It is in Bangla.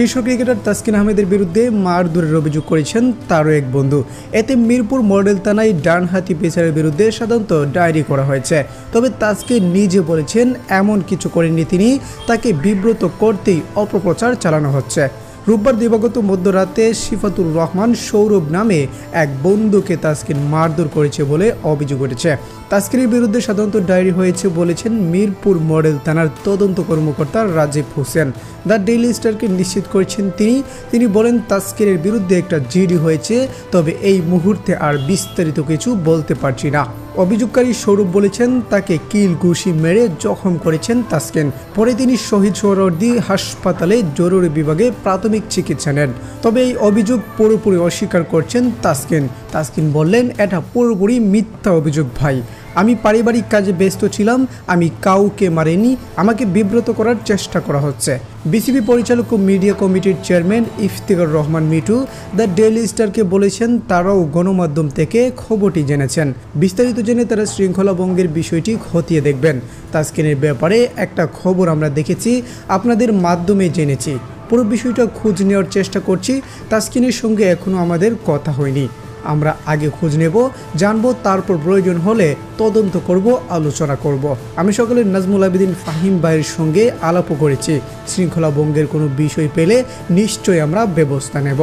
শীর্ষ ক্রিকেটার তাসকিন আহমেদের বিরুদ্ধে মারধরের অভিযোগ করেছেন তারও এক বন্ধু। এতে মিরপুর মডেল থানায় ডানহাতি পেসারের বিরুদ্ধে সাধারণত ডায়েরি করা হয়েছে। তবে তাসকিন নিজে বলেছেন এমন কিছু করেননি তিনি, তাকে বিব্রত করতেই অপপ্রচার চালানো হচ্ছে। রোববার দিবাগত মধ্যরাতে সিফাতুর রহমান সৌরভ নামে এক বন্ধুকে তাসকিন মারধর করেছে বলে অভিযোগ উঠেছে। তাসকিনের বিরুদ্ধে সাধারণত ডায়েরি হয়েছে বলেছেন মিরপুর মডেল থানার তদন্ত কর্মকর্তা রাজীব হোসেন। দ্য ডেইলি স্টারকে নিশ্চিত করেছেন তিনি বলেন তাসকিনের বিরুদ্ধে একটা জিডি হয়েছে, তবে এই মুহূর্তে আর বিস্তারিত কিছু বলতে পারছি না। অভিযোগকারী সৌরভ বলেছেন তাকে কিল ঘুষি মেরে জখম করেছেন তাসকিন। পরে তিনি শহীদ সোহরাওয়ার্দী হাসপাতালে জরুরি বিভাগে প্রাথমিক চিকিৎসা নেন। তবে এই অভিযোগ পুরোপুরি অস্বীকার করছেন তাসকিন বললেন, এটা পুরোপুরি মিথ্যা অভিযোগ ভাই। আমি পারিবারিক কাজে ব্যস্ত ছিলাম, আমি কাউকে মারিনি, আমাকে বিব্রত করার চেষ্টা করা হচ্ছে। বিসিবি পরিচালক ও মিডিয়া কমিটির chairman Iftikhar Rahman Mithu The Daily স্টারকে বলেছেন তারাও গণমাধ্যম থেকে খবরটি জেনেছেন। বিস্তারিত জেনে তারা শৃঙ্খলা ভঙ্গের বিষয়টি খতিয়ে দেখবেন। তাসকিনের ব্যাপারে একটা খবর আমরা দেখেছি, আপনাদের মাধ্যমে জেনেছি। পুরো বিষয়টা খোঁজ নেওয়ার চেষ্টা করছি। তাসকিনের সঙ্গে এখনও আমাদের কথা হয়নি। আমরা আগে খোঁজ নেব, জানবো, তারপর প্রয়োজন হলে তদন্ত করব, আলোচনা করব। আমি সকলের নাজমুল আবেদিন ফাহিম ভাইয়ের সঙ্গে আলাপও করেছি। শৃঙ্খলা ভঙ্গের কোনো বিষয় পেলে নিশ্চয়ই আমরা ব্যবস্থা নেব।